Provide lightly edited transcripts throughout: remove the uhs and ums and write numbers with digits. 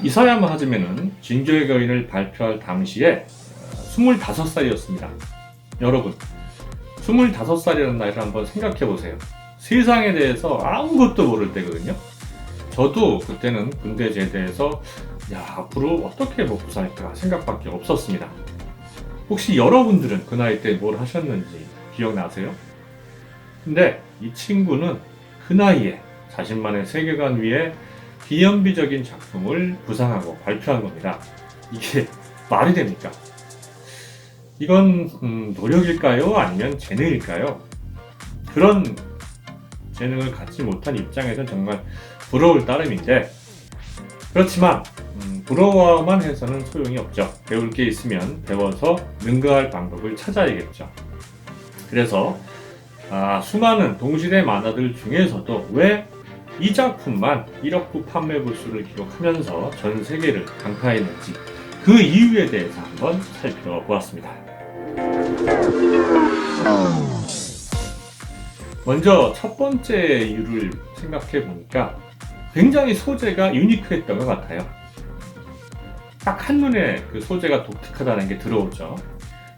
이사야마 하즈메는 진격의 거인을 발표할 당시에 25살이었습니다. 여러분, 25살이라는 나이를 한번 생각해 보세요. 세상에 대해서 아무것도 모를 때거든요. 저도 그때는 군대 제대해서 앞으로 어떻게 먹고 살까 생각밖에 없었습니다. 혹시 여러분들은 그 나이 때 뭘 하셨는지 기억나세요? 근데 이 친구는 그 나이에 자신만의 세계관 위에 기념비적인 작품을 구상하고 발표한 겁니다. 이게 말이 됩니까? 이건 노력일까요? 아니면 재능일까요? 그런 재능을 갖지 못한 입장에서는 정말 부러울 따름인데, 그렇지만 부러워만 해서는 소용이 없죠. 배울 게 있으면 배워서 능가할 방법을 찾아야겠죠. 그래서 수많은 동시대 만화들 중에서도 왜 이 작품만 1억 부 판매 부수를 기록하면서 전 세계를 강타했는지 그 이유에 대해서 한번 살펴보았습니다. 먼저 첫 번째 이유를 생각해 보니까 굉장히 소재가 유니크했던 것 같아요. 딱 한눈에 그 소재가 독특하다는 게 들어오죠.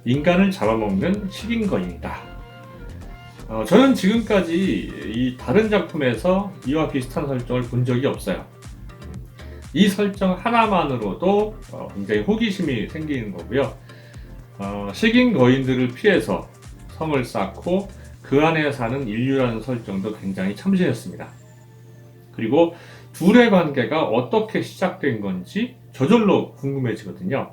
인간을 잡아먹는 식인거인이다. 저는 지금까지 이 다른 작품에서 이와 비슷한 설정을 본 적이 없어요. 이 설정 하나만으로도 굉장히 호기심이 생기는 거고요. 식인 거인들을 피해서 성을 쌓고 그 안에 사는 인류라는 설정도 굉장히 참신했습니다. 그리고 둘의 관계가 어떻게 시작된 건지 저절로 궁금해지거든요.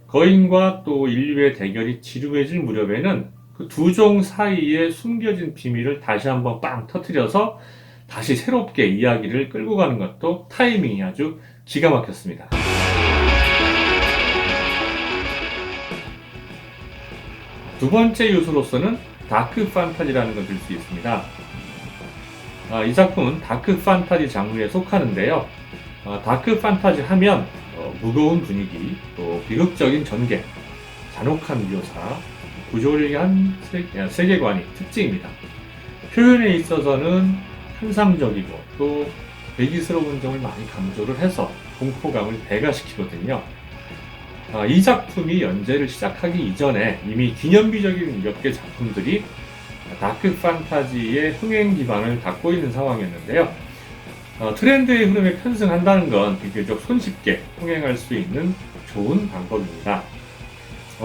거인과 또 인류의 대결이 지루해질 무렵에는 그 두 종 사이에 숨겨진 비밀을 다시 한번 빵 터뜨려서 다시 새롭게 이야기를 끌고 가는 것도 타이밍이 아주 기가 막혔습니다. 두 번째 요소로서는 다크 판타지라는 걸 들 수 있습니다. 이 작품은 다크 판타지 장르에 속하는데요. 다크 판타지 하면 무거운 분위기, 또 비극적인 전개, 잔혹한 묘사, 부조리한 세계관이 특징입니다. 표현에 있어서는 환상적이고 또 괴기스러운 점을 많이 강조를 해서 공포감을 배가시키거든요. 이 작품이 연재를 시작하기 이전에 이미 기념비적인 몇 개 작품들이 다크 판타지의 흥행 기반을 닦고 있는 상황이었는데요. 트렌드의 흐름에 편승한다는 건 비교적 손쉽게 흥행할 수 있는 좋은 방법입니다.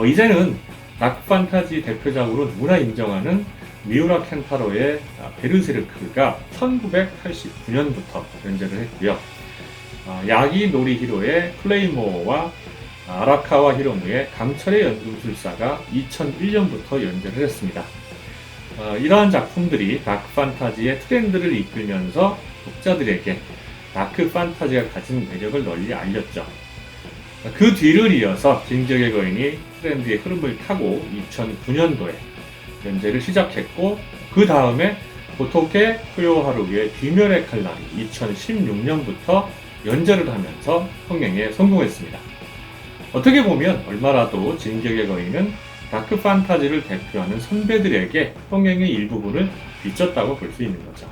이제는 다크 판타지 대표작으로 누구나 인정하는 미우라 켄타로의 베르세르크가 1989년부터 연재를 했고요. 야기 노리히로의 클레이모어와 아라카와 히로무의 강철의 연금술사가 2001년부터 연재를 했습니다. 이러한 작품들이 다크 판타지의 트렌드를 이끌면서 독자들에게 다크 판타지가 가진 매력을 널리 알렸죠. 그 뒤를 이어서 진격의 거인이 트렌드의 흐름을 타고 2009년도에 연재를 시작했고, 그 다음에 고토케 후요하루의 귀멸의 칼날이 2016년부터 연재를 하면서 흥행에 성공했습니다. 어떻게 보면 얼마라도 진격의 거인은 다크 판타지를 대표하는 선배들에게 흥행의 일부분을 빚졌다고 볼 수 있는 거죠.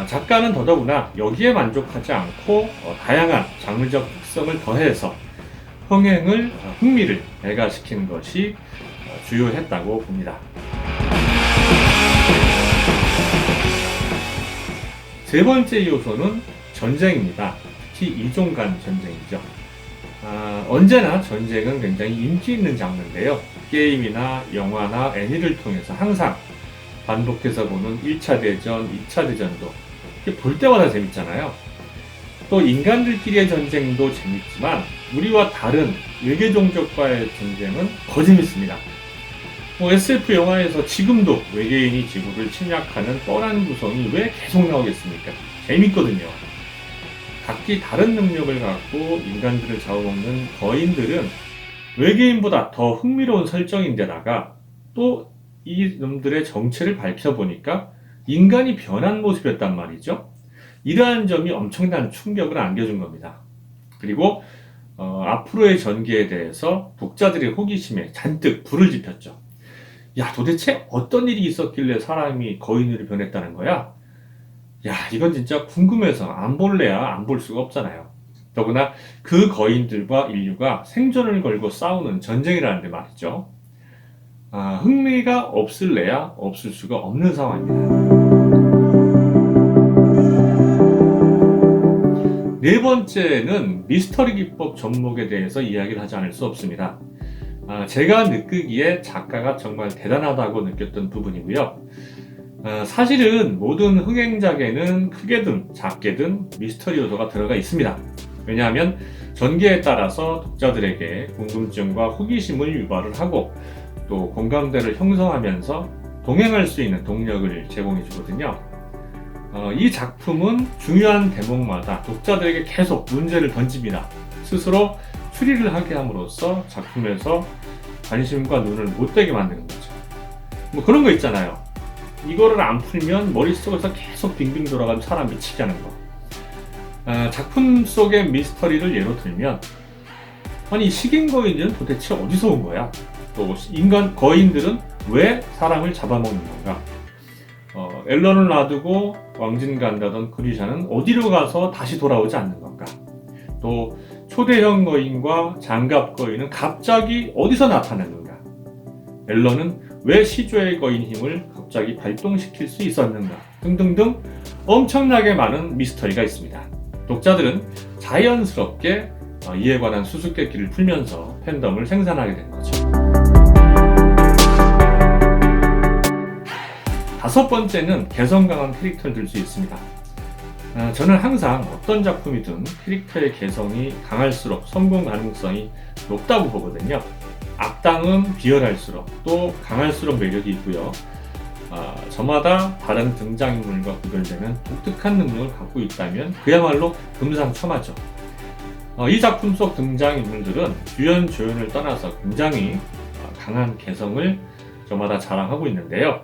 작가는 더더구나 여기에 만족하지 않고 다양한 장르적 특성을 더해서 흥미를 배가시키는 것이 주요했다고 봅니다. 세 번째 요소는 전쟁입니다. 특히 이종 간 전쟁이죠. 언제나 전쟁은 굉장히 인기 있는 장르인데요. 게임이나 영화나 애니를 통해서 항상 반복해서 보는 1차 대전, 2차 대전도 볼 때마다 재밌잖아요. 또 인간들끼리의 전쟁도 재밌지만 우리와 다른 외계 종족과의 전쟁은 더 재밌습니다. SF 영화에서 지금도 외계인이 지구를 침략하는 뻔한 구성이 왜 계속 나오겠습니까? 재밌거든요. 각기 다른 능력을 갖고 인간들을 잡아먹는 거인들은 외계인보다 더 흥미로운 설정인데다가 또 이놈들의 정체를 밝혀보니까 인간이 변한 모습이었단 말이죠. 이러한 점이 엄청난 충격을 안겨준 겁니다. 그리고 앞으로의 전개에 대해서 독자들의 호기심에 잔뜩 불을 지폈죠. 야, 도대체 어떤 일이 있었길래 사람이 거인으로 변했다는 거야? 이건 진짜 궁금해서 안 볼래야 안 볼 수가 없잖아요. 더구나 그 거인들과 인류가 생존을 걸고 싸우는 전쟁이라는데 말이죠. 흥미가 없을래야 없을 수가 없는 상황입니다. 네 번째는 미스터리 기법 접목에 대해서 이야기를 하지 않을 수 없습니다. 제가 느끼기에 작가가 정말 대단하다고 느꼈던 부분이고요. 사실은 모든 흥행작에는 크게든 작게든 미스터리 요소가 들어가 있습니다. 왜냐하면 전개에 따라서 독자들에게 궁금증과 호기심을 유발을 하고 또 공감대를 형성하면서 동행할 수 있는 동력을 제공해 주거든요. 이 작품은 중요한 대목마다 독자들에게 계속 문제를 던집니다. 스스로 추리를 하게 함으로써 작품에서 관심과 눈을 못 떼게 만드는 거죠. 뭐 그런 거 있잖아요. 이거를 안 풀면 머릿속에서 계속 빙빙 돌아가면 사람 미치게 하는 거. 작품 속의 미스터리를 예로 들면, 아니 식인거인들은 도대체 어디서 온 거야? 또 인간 거인들은 왜 사람을 잡아먹는 건가? 앨런을 놔두고 왕진 간다던 그리샤는 어디로 가서 다시 돌아오지 않는 건가? 또 초대형 거인과 장갑 거인은 갑자기 어디서 나타났는가? 앨런은 왜 시조의 거인 힘을 갑자기 발동시킬 수 있었는가? 등등등 엄청나게 많은 미스터리가 있습니다. 독자들은 자연스럽게 이에 관한 수수께끼를 풀면서 팬덤을 생산하게 된 거죠. 다섯 번째는 개성 강한 캐릭터를 들 수 있습니다. 저는 항상 어떤 작품이든 캐릭터의 개성이 강할수록 성공 가능성이 높다고 보거든요. 악당은 비열할수록 또 강할수록 매력이 있고요. 저마다 다른 등장인물과 구별되는 독특한 능력을 갖고 있다면 그야말로 금상첨화죠. 이 작품 속 등장인물들은 주연, 조연을 떠나서 굉장히 강한 개성을 저마다 자랑하고 있는데요.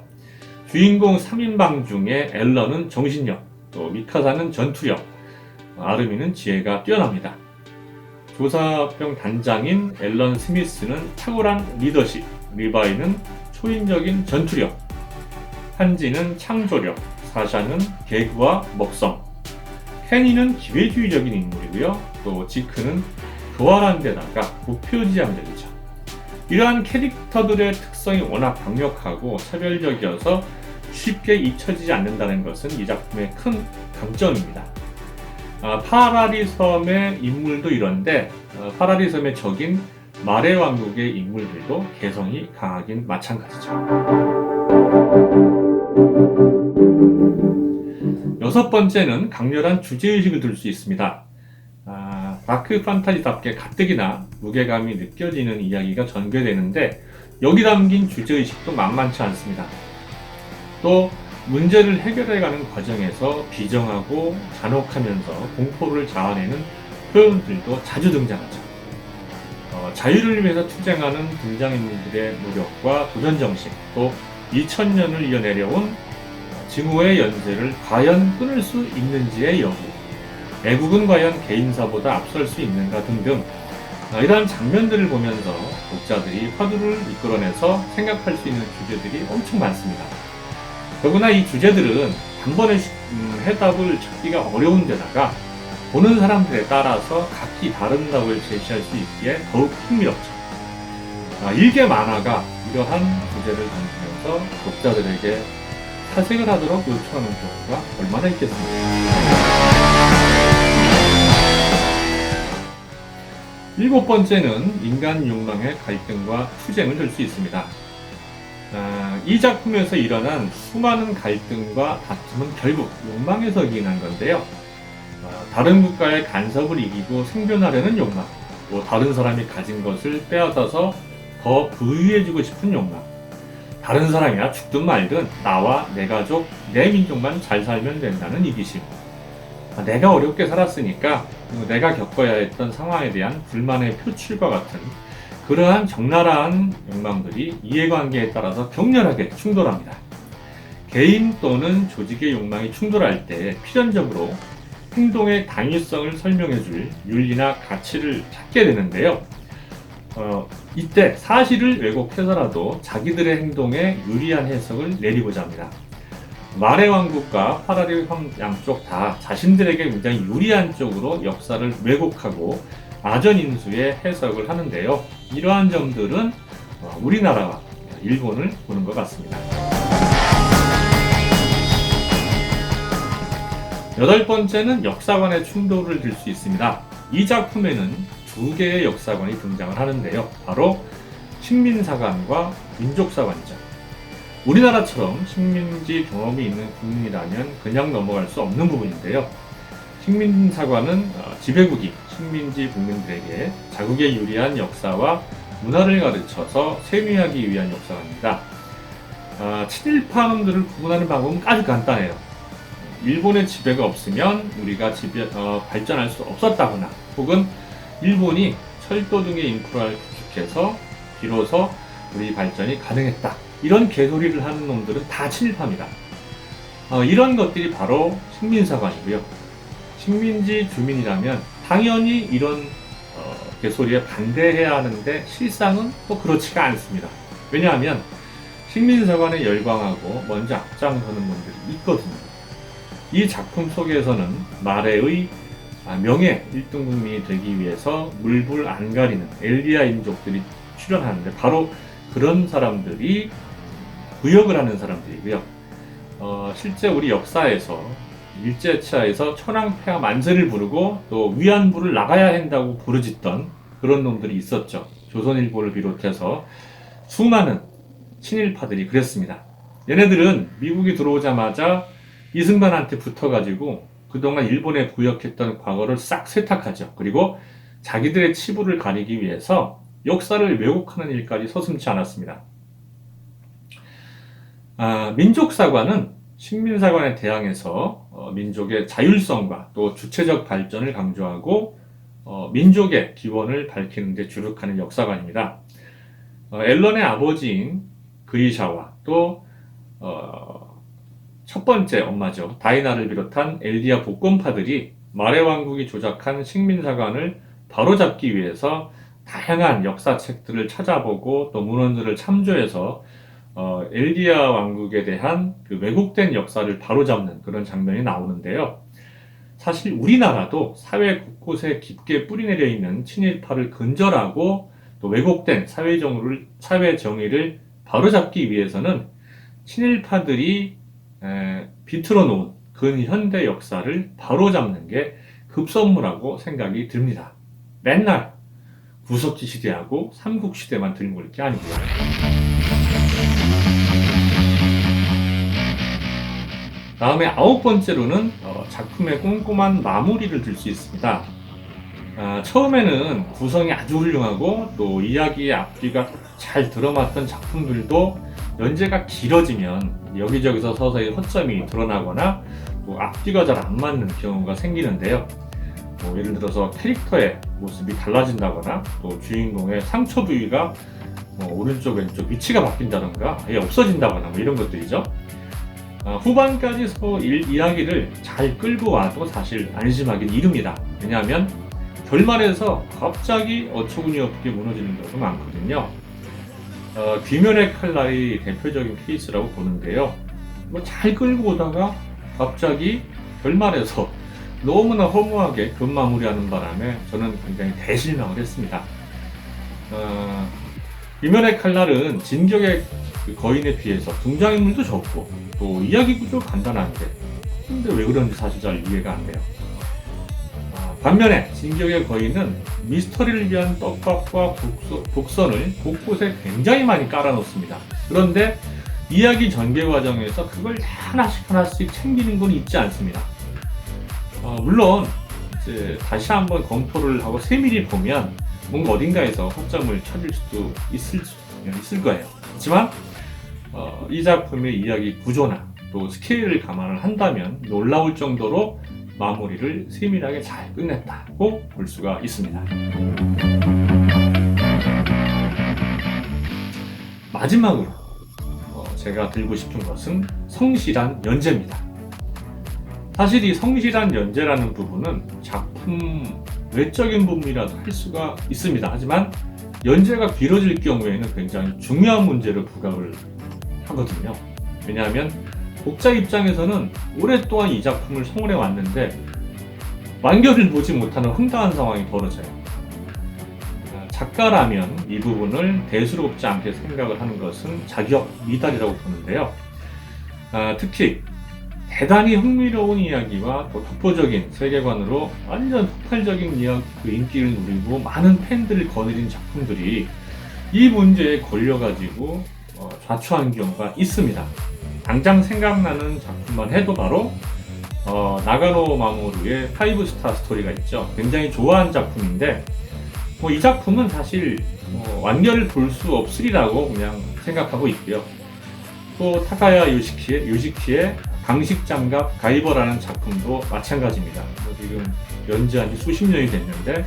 주인공 3인방 중에 앨런은 정신력, 또 미카사는 전투력, 아르미는 지혜가 뛰어납니다. 조사병 단장인 앨런 스미스는 탁월한 리더십, 리바이는 초인적인 전투력, 한지는 창조력, 사샤는 개그와 먹성, 케니는 기회주의적인 인물이고요. 또 지크는 교활한 데다가 고표지향적이죠. 이러한 캐릭터들의 특성이 워낙 강력하고 차별적이어서 쉽게 잊혀지지 않는다는 것은 이 작품의 큰 강점입니다. 파라리 섬의 인물도 이런데 파라리 섬의 적인 마레 왕국의 인물들도 개성이 강하긴 마찬가지죠. 여섯 번째는 강렬한 주제의식을 들 수 있습니다. 다크 판타지답게 가뜩이나 무게감이 느껴지는 이야기가 전개되는데 여기 담긴 주제의식도 만만치 않습니다. 또 문제를 해결해가는 과정에서 비정하고 잔혹하면서 공포를 자아내는 표현들도 자주 등장하죠. 자유를 위해서 투쟁하는 등장인물들의 노력과 도전정신, 또 2000년을 이어내려온 증오의 연쇄를 과연 끊을 수 있는지의 여부, 애국은 과연 개인사보다 앞설 수 있는가 등등 이러한 장면들을 보면서 독자들이 화두를 이끌어내서 생각할 수 있는 주제들이 엄청 많습니다. 더구나 이 주제들은 단번에 해답을 찾기가 어려운 데다가 보는 사람들에 따라서 각기 다른 답을 제시할 수 있기에 더욱 흥미롭죠. 일개 만화가 이러한 주제를 던지면서 독자들에게 사색을 하도록 요청하는 경우가 얼마나 있겠습니까? 일곱 번째는 인간 욕망의 갈등과 투쟁을 들 수 있습니다. 이 작품에서 일어난 수많은 갈등과 다툼은 결국 욕망에서 기인한 건데요. 다른 국가의 간섭을 이기고 생존하려는 욕망, 또 다른 사람이 가진 것을 빼앗아서 더 부유해지고 싶은 욕망, 다른 사람이야 죽든 말든 나와 내 가족, 내 민족만 잘 살면 된다는 이기심, 내가 어렵게 살았으니까 내가 겪어야 했던 상황에 대한 불만의 표출과 같은 그러한 적나라한 욕망들이 이해관계에 따라서 격렬하게 충돌합니다. 개인 또는 조직의 욕망이 충돌할 때 필연적으로 행동의 당위성을 설명해줄 윤리나 가치를 찾게 되는데요. 이때 사실을 왜곡해서라도 자기들의 행동에 유리한 해석을 내리고자 합니다. 말의 왕국과 파라디 양쪽 다 자신들에게 굉장히 유리한 쪽으로 역사를 왜곡하고 아전인수의 해석을 하는데요. 이러한 점들은 우리나라와 일본을 보는 것 같습니다. 여덟 번째는 역사관의 충돌을 들 수 있습니다. 이 작품에는 두 개의 역사관이 등장을 하는데요. 바로 식민사관과 민족사관이죠. 우리나라처럼 식민지 경험이 있는 국민이라면 그냥 넘어갈 수 없는 부분인데요. 식민사관은 지배국이 식민지 국민들에게 자국에 유리한 역사와 문화를 가르쳐서 세뇌하기 위한 역사관입니다. 친일파놈들을 구분하는 방법은 아주 간단해요. 일본의 지배가 없으면 우리가 발전할 수 없었다거나 혹은 일본이 철도 등의 인프라를 구축해서 비로소 우리 발전이 가능했다. 이런 개소리를 하는 놈들은 다 친일파입니다. 이런 것들이 바로 식민사관이고요. 식민지 주민이라면 당연히 이런 개소리에 반대해야 하는데 실상은 또 그렇지가 않습니다. 왜냐하면 식민사관에 열광하고 먼저 앞장서는 놈들이 있거든요. 이 작품 속에서는 말해의 명예 1등 국민이 되기 위해서 물불 안 가리는 엘디아인족들이 출연하는데 바로 그런 사람들이 구역을 하는 사람들이고요. 실제 우리 역사에서 일제차에서 천황폐하 만세를 부르고 또 위안부를 나가야 한다고 부르짖던 그런 놈들이 있었죠. 조선일보를 비롯해서 수많은 친일파들이 그랬습니다. 얘네들은 미국이 들어오자마자 이승만한테 붙어가지고 그동안 일본에 부역했던 과거를 싹 세탁하죠. 그리고 자기들의 치부를 가리기 위해서 역사를 왜곡하는 일까지 서슴지 않았습니다. 민족사관은 식민사관에 대항해서 민족의 자율성과 또 주체적 발전을 강조하고 민족의 기원을 밝히는 데 주력하는 역사관입니다. 앨런의 아버지인 그리샤와 또 첫 번째 엄마죠. 다이나를 비롯한 엘디아 복권파들이 말의 왕국이 조작한 식민사관을 바로잡기 위해서 다양한 역사책들을 찾아보고 또 문헌들을 참조해서 엘디아 왕국에 대한 그 왜곡된 역사를 바로잡는 그런 장면이 나오는데요. 사실 우리나라도 사회 곳곳에 깊게 뿌리내려 있는 친일파를 근절하고 또 왜곡된 사회 정의를 바로잡기 위해서는 친일파들이 비틀어 놓은 근현대 역사를 바로잡는 게 급선무라고 생각이 듭니다. 맨날 구석기 시대하고 삼국시대만 들고 올 게 아니고요. 다음에 아홉 번째로는 작품의 꼼꼼한 마무리를 들 수 있습니다. 처음에는 구성이 아주 훌륭하고 또 이야기의 앞뒤가 잘 들어맞던 작품들도 연재가 길어지면 여기저기서 서서히 허점이 드러나거나 또 앞뒤가 잘 안 맞는 경우가 생기는데요. 예를 들어서 캐릭터의 모습이 달라진다거나 또 주인공의 상처 부위가 오른쪽 왼쪽 위치가 바뀐다던가 아예 없어진다거나 이런 것들이죠. 후반까지 이야기를 잘 끌고 와도 사실 안심하긴 이릅니다. 왜냐하면 결말에서 갑자기 어처구니 없게 무너지는 경우도 많거든요. 귀멸의 칼날이 대표적인 케이스라고 보는데요. 잘 끌고 오다가 갑자기 결말에서 너무나 허무하게 끝마무리하는 바람에 저는 굉장히 대실망을 했습니다. 귀멸의 칼날은 진격의 거인에 비해서 등장인물도 적고 또 이야기 구조가 간단한데 근데 왜 그런지 사실 잘 이해가 안 돼요. 반면에 진격의 거인은 미스터리를 위한 떡밥과 복선을 곳곳에 굉장히 많이 깔아놓습니다. 그런데 이야기 전개 과정에서 그걸 하나씩 챙기는 건 있지 않습니다. 물론 이제 다시 한번 검토를 하고 세밀히 보면 뭔가 어딘가에서 허점을 찾을 수도 있을 거예요. 하지만 이 작품의 이야기 구조나 또 스케일을 감안을 한다면 놀라울 정도로 마무리를 세밀하게 잘 끝냈다고 볼 수가 있습니다. 마지막으로 제가 들고 싶은 것은 성실한 연재입니다. 사실 이 성실한 연재라는 부분은 작품 외적인 부분이라도 할 수가 있습니다. 하지만 연재가 길어질 경우에는 굉장히 중요한 문제로 부각을 하거든요. 왜냐하면 독자 입장에서는 오랫동안 이 작품을 성원해 왔는데 완결을 보지 못하는 황당한 상황이 벌어져요. 작가라면 이 부분을 대수롭지 않게 생각을 하는 것은 자격 미달이라고 보는데요. 특히 대단히 흥미로운 이야기와 또 독보적인 세계관으로 완전 폭발적인 인기를 누리고 많은 팬들을 거느린 작품들이 이 문제에 걸려가지고 좌초한 경우가 있습니다. 당장 생각나는 작품만 해도 바로 나가노 마모루의 5스타 스토리가 있죠. 굉장히 좋아하는 작품인데 이 작품은 사실 완결을 볼 수 없으리라고 그냥 생각하고 있고요. 또 타카야 요시키의 방식장갑 가이버라는 작품도 마찬가지입니다. 지금 연재한 지 수십 년이 됐는데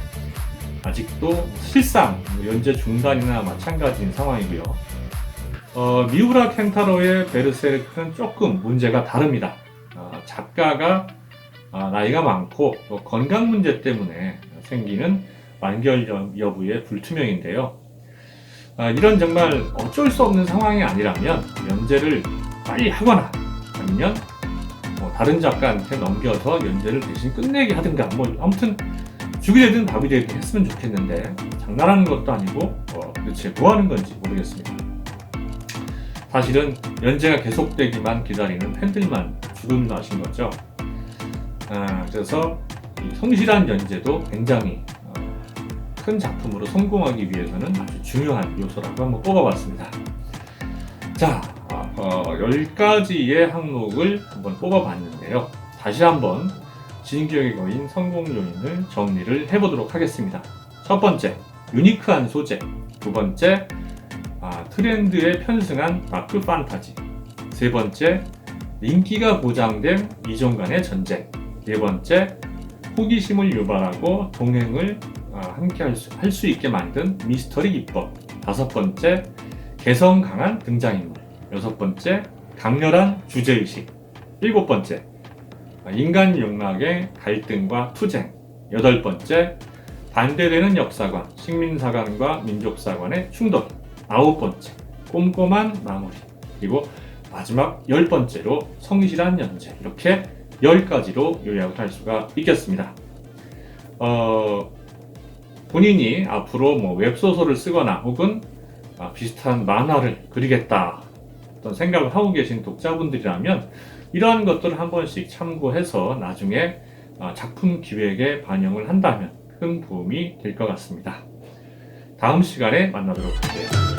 아직도 실상 연재 중단이나 마찬가지인 상황이고요. 미우라 켄타로의 베르세르크는 조금 문제가 다릅니다. 작가가 나이가 많고 또 건강 문제 때문에 생기는 완결 여부의 불투명인데요. 이런 정말 어쩔 수 없는 상황이 아니라면 연재를 빨리 하거나 아니면 다른 작가한테 넘겨서 연재를 대신 끝내게 하든가 아무튼 죽이 되든 밥이 되든 했으면 좋겠는데 장난하는 것도 아니고 도대체 뭐 하는 건지 모르겠습니다. 사실은 연재가 계속되기만 기다리는 팬들만 죽음 나신 거죠. 그래서 이 성실한 연재도 굉장히 큰 작품으로 성공하기 위해서는 아주 중요한 요소라고 한번 뽑아봤습니다. 자, 10가지의 항목을 한번 뽑아봤는데요. 다시 한번 진격의 거인 성공 요인을 정리를 해보도록 하겠습니다. 첫 번째, 유니크한 소재. 두 번째, 트렌드에 편승한 다크 판타지. 세 번째, 인기가 보장된 이종 간의 전쟁. 네 번째, 호기심을 유발하고 동행을 함께 할 수 있게 만든 미스터리 기법. 다섯 번째, 개성 강한 등장인물. 여섯 번째, 강렬한 주제의식. 일곱 번째, 인간 용락의 갈등과 투쟁. 여덟 번째, 반대되는 역사관, 식민사관과 민족사관의 충돌. 아홉 번째, 꼼꼼한 마무리. 그리고 마지막 열 번째로 성실한 연재. 이렇게 10가지로 요약을 할 수가 있겠습니다. 본인이 앞으로 웹소설을 쓰거나 혹은 비슷한 만화를 그리겠다 어떤 생각을 하고 계신 독자분들이라면 이러한 것들을 한 번씩 참고해서 나중에 작품 기획에 반영을 한다면 큰 도움이 될 것 같습니다. 다음 시간에 만나도록 할게요.